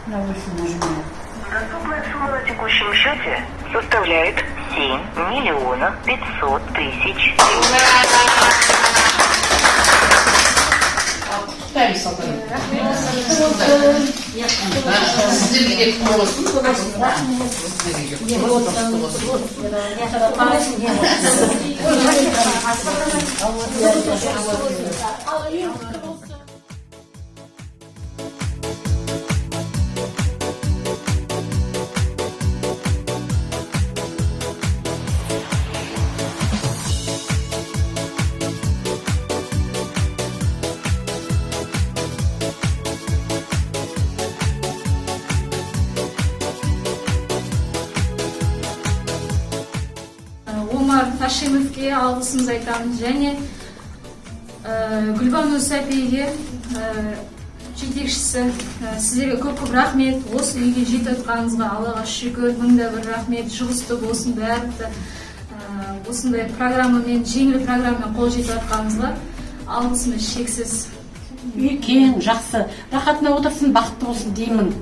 Доступная сумма на текущем счете составляет 7 500 000. Омар Ташимовке алғысымызды айтамыз және Гүлбану Сәпиге жетекшісі сіздерге көп рахмет. Осы үйге жетіп отқаныңызға Аллаға шүкір, мыңда бір рахмет. Жұғысты болсын бәрі. Осындай программамен, жеңіл программамен қол жетіп отқаныңызға алғысымыз шексіз. Үй кең, жақсы, рахатына отырсын, бақытты болсын деймін.